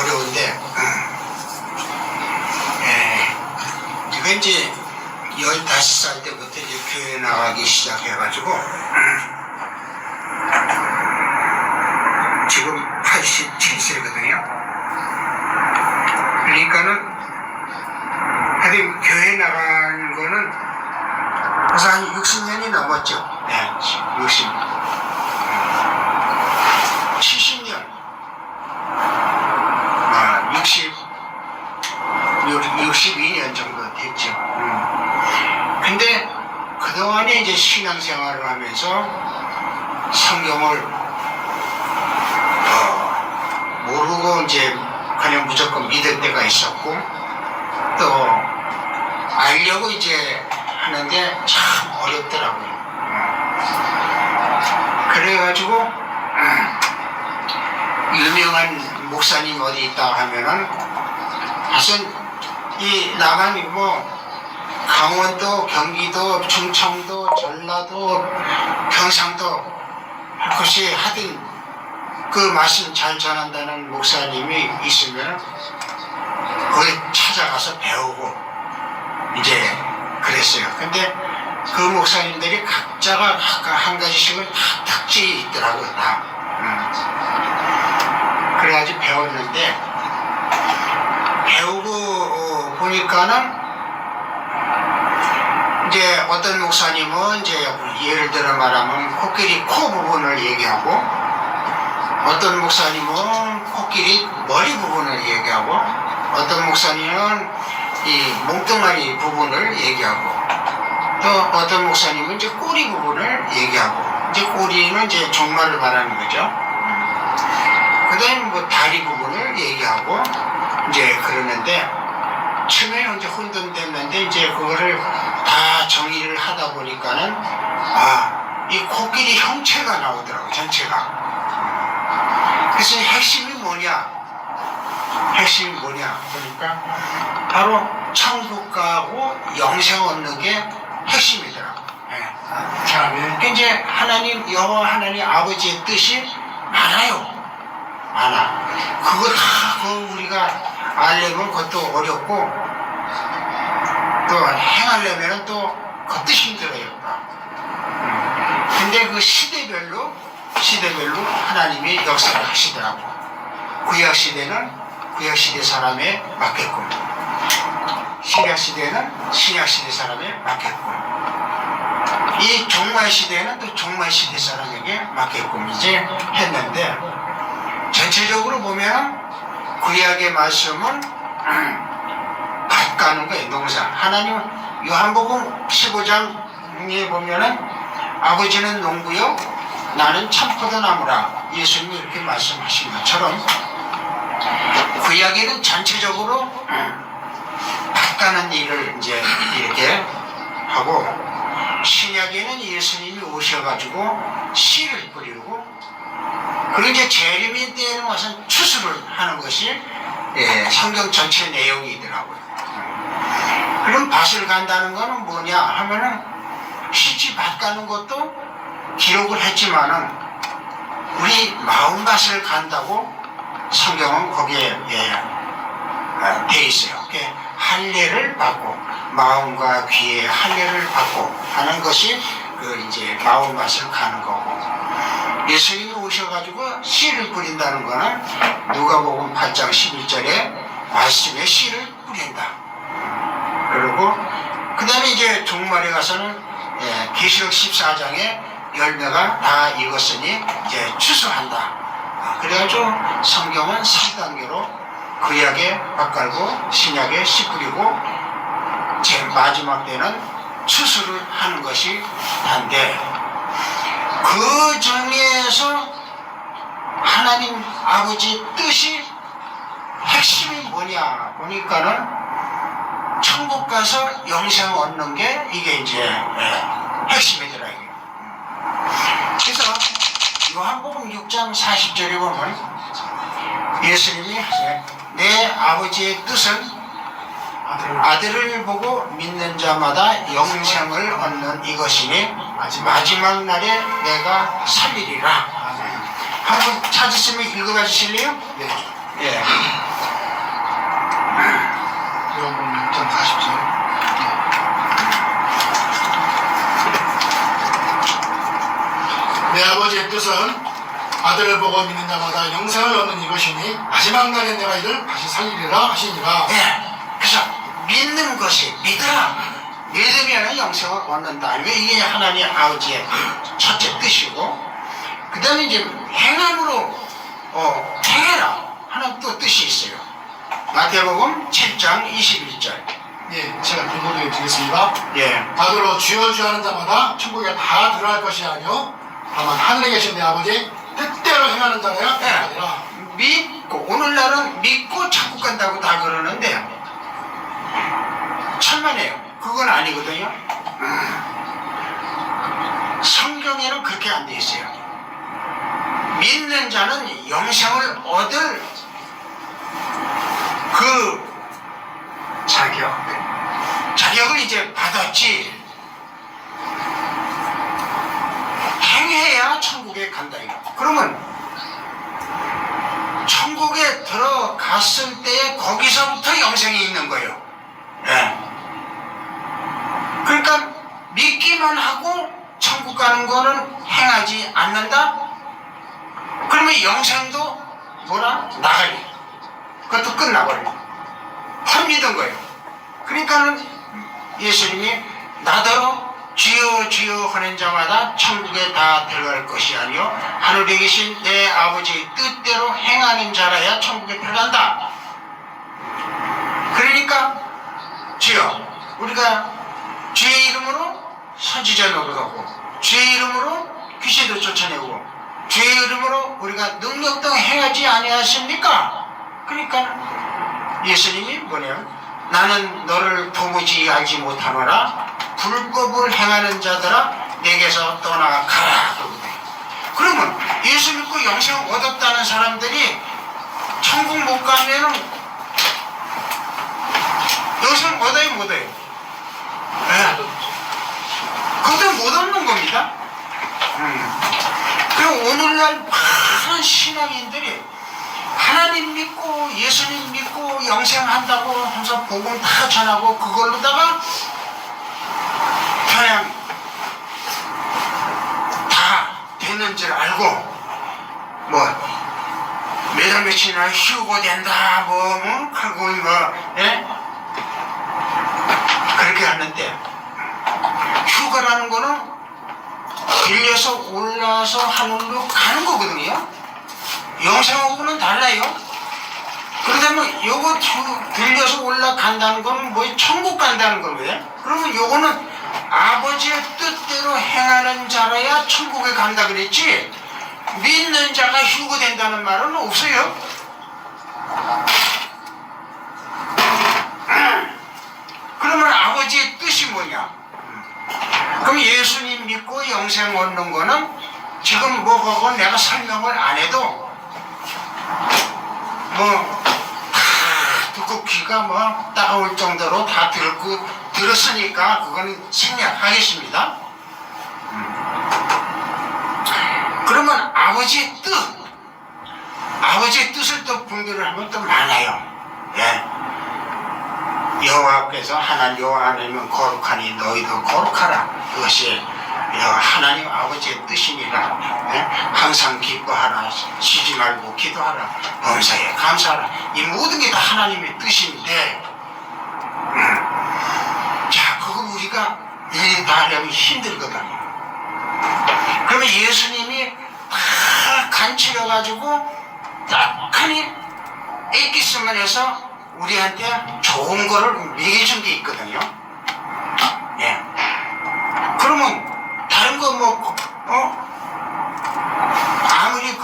어려운데, 제가 이제 15살 때부터 이제 교회 나가기 시작해가지고, 지금 87세거든요. 그러니까는, 하여튼 교회 나간 거는 벌써 한 60년이 넘었죠. 네, 70년. 62년 정도 됐죠. 근데 그동안에 이제 신앙생활을 하면서 성경을 모르고 이제 그냥 무조건 믿을 때가 있었고, 또 알려고 이제 하는데 참 어렵더라고요. 그래가지고 유명한 목사님 어디 있다 하면은 사실 이 남한 뭐 강원도, 경기도, 충청도, 전라도, 경상도 할 것이 하든 그 말씀 잘 전한다는 목사님이 있으면 거기 찾아가서 배우고 이제 그랬어요. 근데 그 목사님들이 각자가 한 가지씩은 다 특징이 있더라고요. 다. 그래가지고 배웠는데 배우고 보니까는 이제 어떤 목사님은 이제 예를 들어 말하면 코끼리 코 부분을 얘기하고, 어떤 목사님은 코끼리 머리 부분을 얘기하고, 어떤 목사님은 이 몸뚱아리 부분을 얘기하고, 또 어떤 목사님은 이제 꼬리 부분을 얘기하고, 이제 꼬리는 이제 종말을 말하는 거죠. 그 다음에 뭐 다리 부분을 얘기하고 이제 그러는데, 처음에 이제 혼돈됐는데 이제 그거를 다 정의를 하다 보니까는 이 코끼리 형체가 나오더라고, 전체가. 그래서 핵심이 뭐냐? 핵심이 뭐냐? 그러니까 바로 천국 가고 영생 얻는 게 핵심이더라고. 자, 이제 하나님, 여호와 하나님 아버지의 뜻이 많아요. 많아. 그거 다 우리가 알려면 그것도 어렵고, 또 행하려면 또 그것도 힘들어요. 근데 그 시대별로 하나님이 역사를 하시더라고. 구약시대는 구약시대 사람에 맞게끔, 신약시대는 신약시대 사람에 맞게끔, 이 종말시대는 또 종말시대 사람에게 맞게끔 이제 했는데, 전체적으로 보면 구약의 말씀은 밭 가는 거예요. 농사. 하나님 요한복음 15장에 보면은 아버지는 농부요 나는 참포도나무라, 예수님이 이렇게 말씀하신 것처럼 구약에는 전체적으로 밭 가는 일을 이제 이렇게 하고, 신약에는 예수님이 오셔가지고 씨를 뿌리고, 그리고 이제 재림의 때에는 와서 추수를 하는 것이 성경 전체 내용이더라고요. 그럼 밭을 간다는 거는 뭐냐 하면은, 실제 밭 가는 것도 기록을 했지만은 우리 마음밭을 간다고 성경은 거기에 돼 있어요. 할례를 받고, 마음과 귀에 할례를 받고 하는 것이 그 이제 마음밭을 가는 거고, 예수님이 오셔가지고 씨를 뿌린다는 거는 누가복음 8장 11절에 말씀에 씨를 뿌린다. 그리고 그 다음에 이제 종말에 가서는 계시록 14장에 열매가 다 익었으니 이제 추수한다. 그래가지고 성경은 3단계로 구약에 밭 갈고, 신약에 씨 뿌리고, 제일 마지막 때는 추수를 하는 것이 단데, 그 중에서 하나님 아버지 뜻이 핵심이 뭐냐 보니까는 천국 가서 영생 얻는 게 이게 이제 핵심이더라고요. 그래서 요한복음 6장 40절에 보면 예수님이 내 아버지의 뜻은 아들을 보고 믿는 자마다 영생을 얻는 이것이니 마지막 날에 내가 살리리라. 한번 찾으시면 읽어봐 주실래요? 네. 예. 내 아버지의 뜻은 아들을 보고 믿는 자마다 영생을 얻는 이것이니 마지막 날에 내가 이를 다시 살리리라 하시니라. 그래서 믿는 것이 믿으라. 믿으면 영생을 얻는다. 이게 하나님 아버지의 첫째 뜻이고, 그 다음에 이제 행함으로 행해라 하는 또 뜻이 있어요. 마태복음 7장 21절. 예, 제가 빌보드에 드리겠습니다. 예. 다들어 주여 주여 하는 자마다 천국에 다 들어갈 것이 아니요 다만 하늘에 계신 내 아버지 뜻대로 행하는 자라야 들어가리라. 믿고, 오늘날은 믿고 천국 간다고 다 그러는데 천만에요. 그건 아니거든요. 성경에는 그렇게 안 돼 있어요. 믿는 자는 영생을 얻을 그 자격을 이제 받았지, 행해야 천국에 간다 이거. 그러면 천국에 들어갔을 때 거기서부터 영생이 있는 거예요. 네. 그러니까 믿기만 하고 천국 가는 거는 행하지 않는다? 그러면 영생도 나가리. 그것도 끝나버려. 헛 믿은 거예요. 그러니까는 예수님이 나더러 주여 주여 하는 자마다 천국에 다 들어갈 것이 아니요 하늘에 계신 내 아버지의 뜻대로 행하는 자라야 천국에 들어간다. 그러니까 주여, 우리가 주의 이름으로 선지자 노릇하고, 주의 이름으로 귀신도 쫓아내고, 주의 이름으로 우리가 능력도 행하지 아니하십니까? 그러니까 예수님이 뭐냐면 나는 너를 도무지 알지 못하노라. 불법을 행하는 자들아 내게서 떠나가라. 그러면 예수 믿고 영생을 얻었다는 사람들이 천국 못 가면은 영생 얻어요, 못 얻어요? 네. 그것도 못 얻는 겁니다. 그리고 오늘날 많은 신앙인들이 하나님 믿고 예수님 믿고 영생한다고 하면서 복음 다 전하고 그걸로다가 그냥 다 되는 줄 알고 몇 월 며칠이나 휴고 된다 그렇게 하는데, 휴가라는 거는 빌려서 올라서 하늘로 가는 거거든요. 영생하고는 달라요. 그러다면 요거 들려서 올라간다는 건 천국 간다는 거거든요. 그러면 요거는 아버지의 뜻대로 행하는 자라야 천국에 간다 그랬지, 믿는 자가 휴거된다는 말은 없어요. 그러면 아버지의 뜻이 뭐냐? 그럼 예수님 믿고 영생 얻는 거는 지금 그거 내가 설명을 안 해도 다 듣고 귀가 따가울 정도로 다 들었으니까 그거는 생략하겠습니다. 그러면 아버지의 뜻을 또 분별을 하면 또 많아요. 예. 여호와께서 하나님은 거룩하니 너희도 거룩하라. 그것이 하나님 아버지의 뜻이니라. 예? 항상 기뻐하라. 쉬지 말고 기도하라. 범사에 감사하라. 이 모든 게 다 하나님의 뜻인데, 자, 그거 우리가 일 다 하려면 힘들거든요. 그러면 예수님이 다 간추려가지고 딱하니 엑기스만 해서 우리한테 좋은 거를 먹여준 게 있거든요. 예. 그러면 다른 거 아무리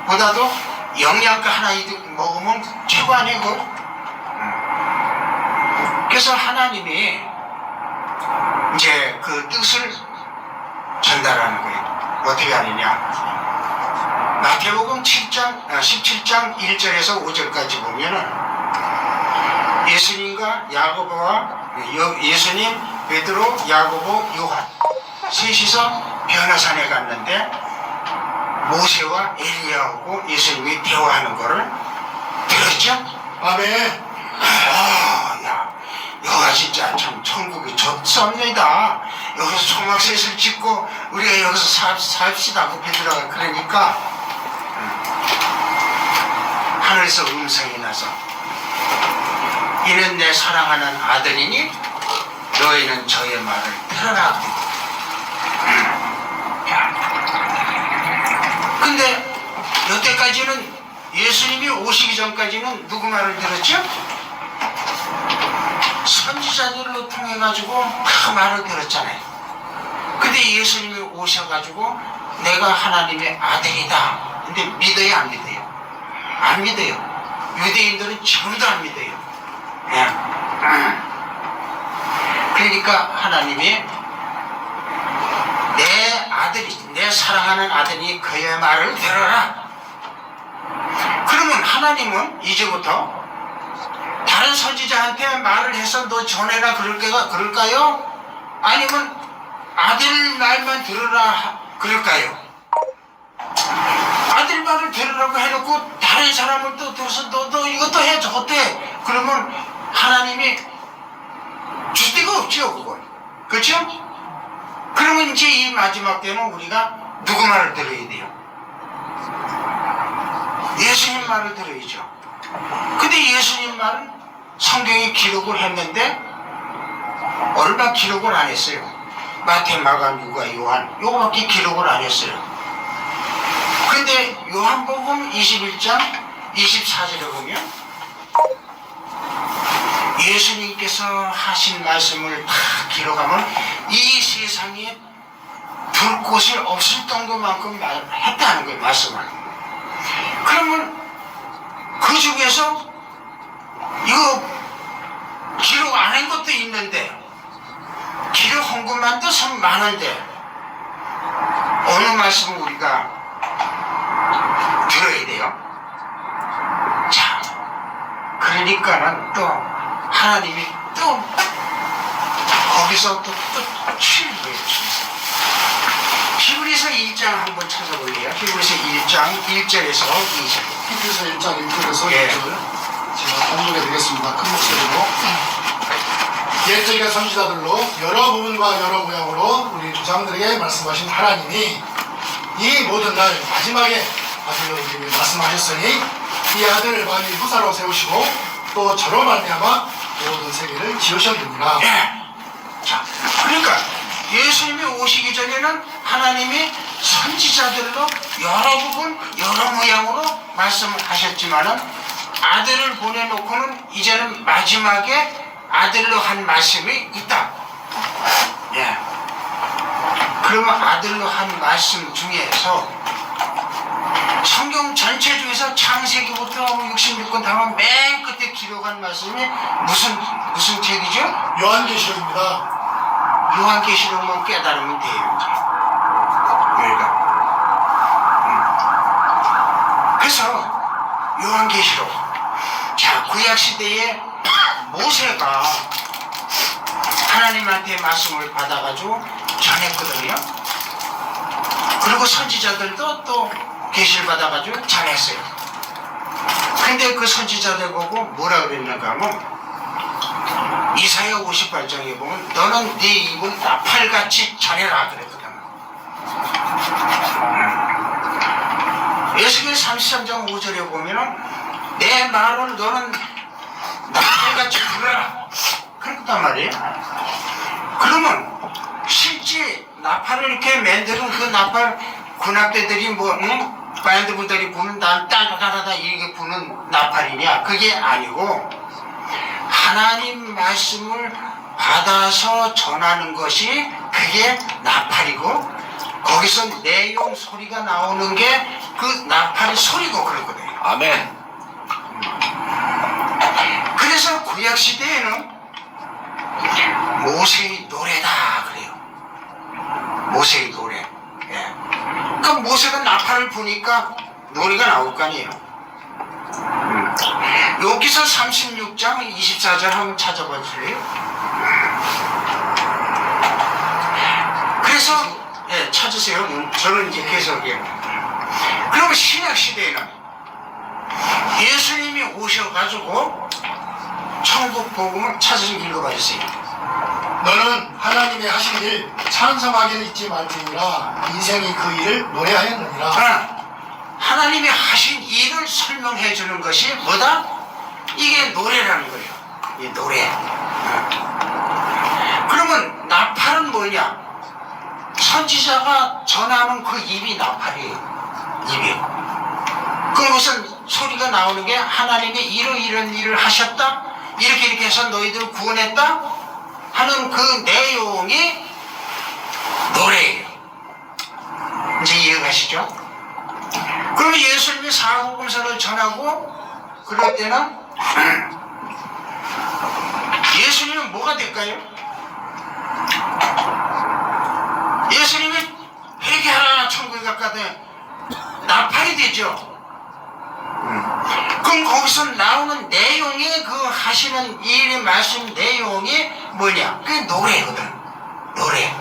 보다도 영양가 하나 먹으면 최고 아니고. 그래서 하나님이 이제 그 뜻을 전달하는 거예요. 어떻게 하느냐? 마태복음 17장 1절에서 5절까지 보면은 예수님과 예수님, 베드로, 야고보, 요한 셋이서 변화산에 갔는데 모세와 엘리야하고 예수님이 대화하는 거를 들었죠? 아멘. 여가 진짜 참 천국이 좋습니다. 여기서 초막셋을 짓고 우리가 여기서 삽시다 그 베드로가 그러니까 하늘에서 음성이 나서 이는 내 사랑하는 아들이니 너희는 저의 말을 들어라. 근데 여태까지는 예수님이 오시기 전까지는 누구 말을 들었죠? 선지자들로 통해 가지고 다 말을 들었잖아요. 근데 예수님이 오셔가지고 내가 하나님의 아들이다. 근데 믿어요, 안 믿어요? 안 믿어요. 유대인들은 전부 안 믿어요. 그러니까 하나님이 내 아들이, 내 사랑하는 아들이 그의 말을 들어라. 그러면 하나님은 이제부터 다른 선지자한테 말을 해서 너 전해라 그럴까요? 아니면 아들 말만 들으라 그럴까요? 아들 말을 들으라고 해놓고 다른 사람을 또 들어서 너 이것도 해 저것도 해 그러면 하나님이 줄 데가 없죠 그건. 그렇죠? 그러면 이제 이 마지막 때는 우리가 누구 말을 들어야 돼요? 예수님 말을 들어야죠. 근데 예수님 말은 성경에 기록을 했는데 얼마 기록을 안 했어요. 마태, 마가, 누가, 요한 요거밖에 기록을 안 했어요. 근데 요한복음 21장 24절에 보면 예수님께서 하신 말씀을 다 기록하면 이 세상에 둘 곳이 없을 정도만큼 했다는 거예요. 말씀을. 그러면 그 중에서 이거 기록 안 한 것도 있는데 기록한 것만도 참 많은데 어느 말씀을 우리가 들어야 돼요? 자, 그러니까는 또 하나님이 또 거기서 또 치는 거예요. 히브리서 1장 한번 찾아볼래요? 히브리서 1장 1절에서 2절. 히브리서 1장 1절에서 예. 2절. 제가 공부해 드리겠습니다. 큰 목소리로. 옛적의 선지자들로 여러 부분과 여러 모양으로 우리 조상들에게 말씀하신 하나님이 이 모든 날 마지막에 아들로 우리에게 말씀하셨으니 이 아들을 만일 후사로 세우시고 또 저로 말미암아 모든 세계를 지으셨느니라. 자, 그러니까 예수님이 오시기 전에는 하나님이 선지자들로 여러 부분 여러 모양으로 말씀을 하셨지만은 아들을 보내놓고는 이제는 마지막에 아들로 한 말씀이 있다. 예. 그러면 아들로 한 말씀 중에서 성경 전체 중에서 창세기부터 66권 다만 맨 끝에 기록한 말씀이 무슨 책이죠? 요한계시록입니다. 요한계시록만 깨달으면 돼요. 이제. 여기가. 그래서 요한계시록. 자, 구약시대에 모세가 하나님한테 말씀을 받아가지고 전했거든요. 그리고 선지자들도 또 계시를 받아가지고 전했어요. 근데 그 선지자들 보고 뭐라 그랬는가 하면 이사야 58장에 보면 너는 네 입을 나팔같이 전해라 그랬거든. 에스겔 33장 5절에 보면은 내 말을 너는 나팔같이 불어라 그랬단 말이에요. 그러면 실제 나팔을 이렇게 만드는 그 나팔 군악대들이 뭐 밴드분들이 부는 따다다다 이렇게 부는 나팔이냐? 그게 아니고 하나님 말씀을 받아서 전하는 것이 그게 나팔이고 거기서 내용 소리가 나오는 게 그 나팔의 소리고 그렇거든요. 아멘. 그래서 구약시대에는 모세의 노래다 그래요. 모세의 노래. 예. 그러니까 모세가 나팔을 부니까 노래가 나올 거 아니에요. 여기서 36장 24절 한번 찾아봐 주세요. 그래서 예, 찾으세요. 저는 이제 계속해요. 그러면 신약시대에는 예수님이 오셔가지고 천국 복음을 찾아서 읽어봐 주세요. 너는 하나님의 하신 일 찬성하기는 잊지 말지니라 인생이 그 일을 노래하였느니라. 하나님이 하신 일을 설명해 주는 것이 뭐다? 이게 노래라는 거예요. 이 노래. 그러면 나팔은 뭐냐? 선지자가 전하는 그 입이 나팔이에요. 입이. 그럼 무슨 소리가 나오는 게 하나님이 이런 일을 하셨다? 이렇게 해서 너희들을 구원했다? 하는 그 내용이 노래예요. 이제 이해가시죠? 그러면 예수님이 사복음서를 전하고 그럴 때는 예수님은 뭐가 될까요? 예수님이 회개하라 천국에 가까이 나팔이 되죠. 그럼 거기서 나오는 내용이 그 하시는 일의 말씀 내용이 뭐냐? 그게 노래거든. 노래.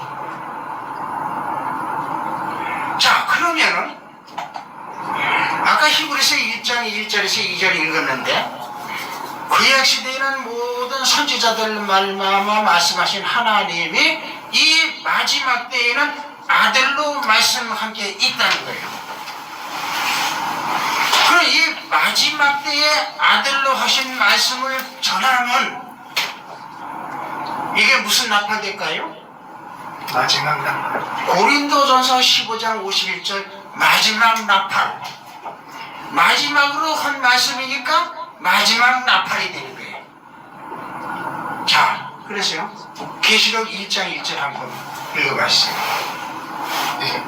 자, 그러면은 아까 히브리서 1장 1절에서 2절 읽었는데 구약시대에는 모든 선지자들 말마마 말씀하신 하나님이 이 마지막 때에는 아들로 말씀과 함께 있다는 거예요. 그럼 이 마지막 때에 아들로 하신 말씀을 전하면 이게 무슨 나팔일까요? 마지막 나팔. 고린도전서 15장 51절 마지막 나팔. 마지막으로 한 말씀이니까 마지막 나팔이 되는 거예요. 자, 그래서요. 계시록 1장 1절 한번 읽어봤어요. 예.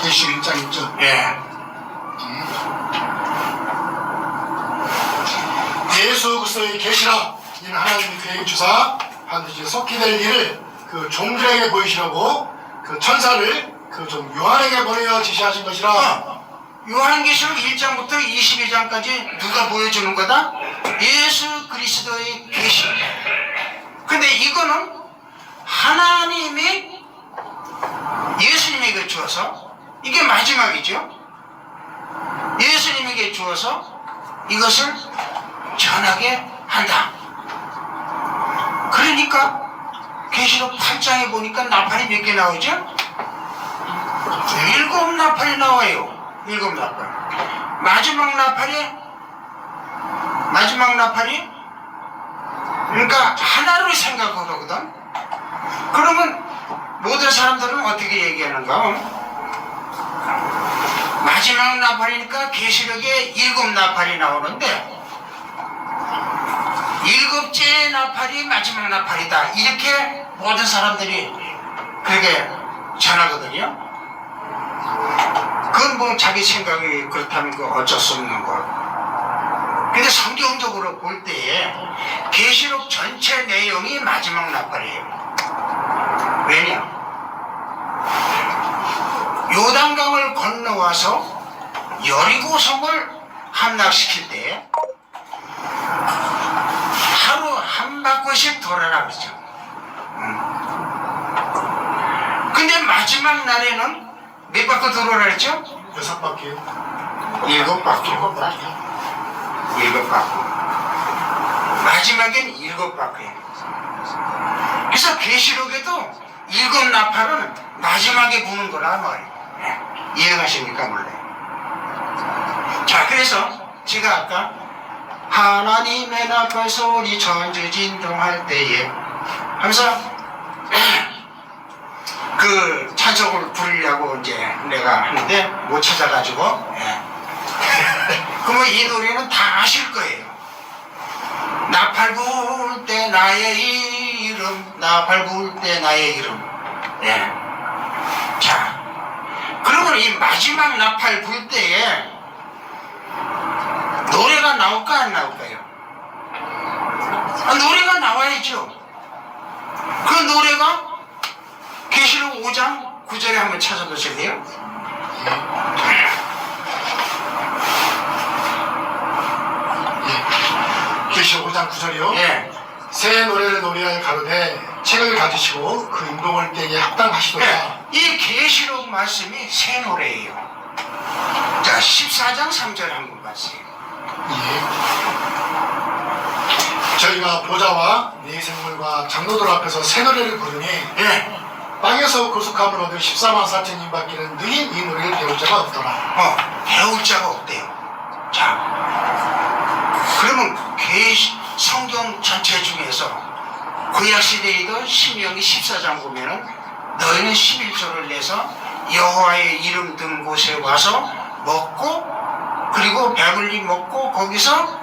계시록 1장 1절. 예. 예수 그리스도의 계시라 이는 하나님이 그에게 주사 반드시 속히 될 일을 그 종들에게 보이시려고 그 천사를 그 좀 요한에게 보내어 지시하신 것이라. 요한계시록 1장부터 22장까지 누가 보여주는 거다? 예수 그리스도의 계시. 근데 이거는 하나님이 예수님에게 주어서 이게 마지막이죠. 예수님에게 주어서 이것을 전하게 한다. 그러니까 계시록 8장에 보니까 나팔이 몇 개 나오죠? 7 나팔이 나와요. 7 나팔. 마지막 나팔이 그러니까 하나를 생각하거든. 그러면 모든 사람들은 어떻게 얘기하는가? 마지막 나팔이니까 계시록에 7 나팔이 나오는데 7째 나팔이 마지막 나팔이다. 이렇게 모든 사람들이 그렇게 전하거든요. 그건 뭐 자기 생각이 그렇다면 그 어쩔 수 없는 거. 근데 성경적으로 볼 때에 계시록 전체 내용이 마지막 나팔이에요. 왜냐? 요단강을 건너와서 여리고성을 함락시킬 때 하루 한 바퀴씩 돌아라 그러죠. 근데 마지막 날에는 몇 바퀴 돌아라 그랬죠? 6바퀴요. 7바퀴. 7바퀴. 마지막엔 7바퀴. 그래서 계시록에도 7 나팔은 마지막에 부는 거라 말이에요. 이해가십니까? 몰래. 자, 그래서 제가 아까 하나님의 나팔 소리 전주진동할 때에 하면서 그 찬송을 부르려고 이제 내가 하는데 못 찾아가지고 그러면 이 노래는 다 아실 거예요. 나팔 불 때 나의 이름, 나팔 불 때 나의 이름. 자, 그러면 이 마지막 나팔 불 때에 노래가 나올까 안 나올까요? 노래가 나와야죠. 그 노래가 계시록 5장 9절에 한번 찾아보실래요? 계시록 5장 9절이요. 예. 새 노래를 노래할 가로되 책을 가지시고 그 인동을 때에 합당하시도다. 이 계시록 말씀이 새 노래예요. 자, 14장 3절 한번 봤어요. 저희가 보좌와 내생물과 장로들 앞에서 새 노래를 부르니 예. 땅에서 구속함을 얻은 14만 4천인 밖에는 너희 이 노래를 배울 자가 없더라. 배울 자가 없대요. 자, 그러면 성경 전체 중에서 구약시대에도 신명기 14장 보면은 너희는 11조를 내서 여호와의 이름 든 곳에 와서 먹고 그리고 배불리 먹고 거기서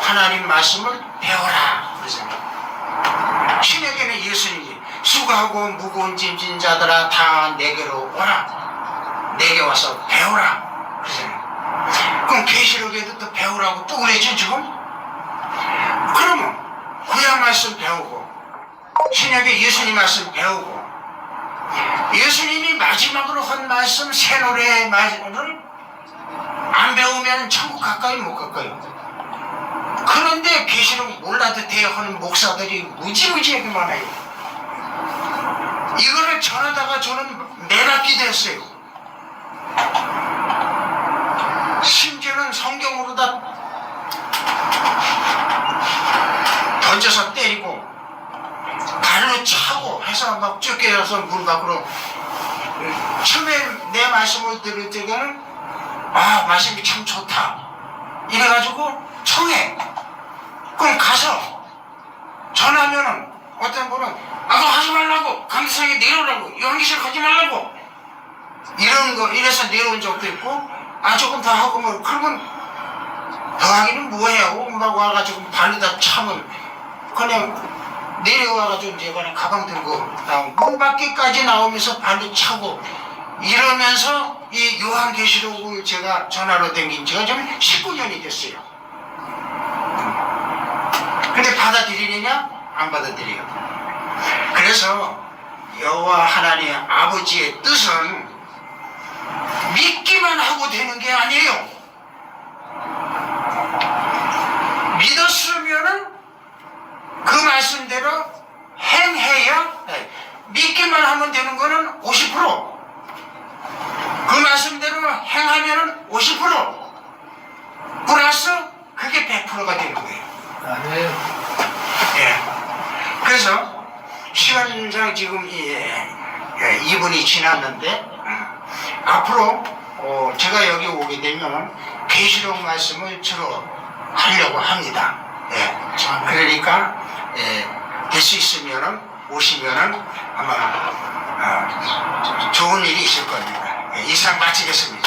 하나님 말씀을 배워라 그러잖아요. 신에게는 예수님이 수고하고 무거운 짐진 자들아 다 내게로 오라, 내게 와서 배우라 그러잖아요. 그럼 계시록에도 또 배우라고 또 그랬죠 지금? 그러면 구약 말씀 배우고 신약의 예수님 말씀 배우고 예수님이 마지막으로 한 말씀 새 노래의 말을 안 배우면 천국 가까이 못 가까이. 그런데 계시록 몰라도 돼요 하는 목사들이 무지무지하게 많아요. 이거를 전하다가 저는 매맞기도 했어요. 심지어는 성경으로다 던져서 때리고 발로 차고 해서 막 쫓겨서 문 밖으로. 처음에 내 말씀을 들을 때는 말씀이 참 좋다 이래가지고 청해. 그럼 가서 전하면은 어떤 분은 그거 하지 말라고, 강대상에 내려오라고, 연기실 가지 말라고 이런 거 이래서 내려온 적도 있고 조금 더 하고 뭐 그러면 더 하기는 뭐해요. 막 와가지고 발에다 차면 그냥 내려와가지고 이제 그냥 가방 들고 문 밖에까지 나오면서 발로 차고 이러면서 이 요한계시록을 제가 전하러 다닌 지가 좀 19년이 됐어요. 근데 받아들이느냐? 안 받아들여요. 그래서 여호와 하나님 아버지의 뜻은 믿기만 하고 되는 게 아니에요. 믿었으면은 그 말씀대로 행해야 믿기만 하면 되는 거는 50%. 그 말씀대로 행하면은 50% 플러스 그게 100%가 되는 거예요. 예. 그래서 시간상 지금 2분이 지났는데 앞으로 제가 여기 오게 되면 계시록 말씀을 주로 하려고 합니다. 예. 그러니까 될 수 있으면은 오시면은 아마 좋은 일이 있을 겁니다. 이상 마치겠습니다.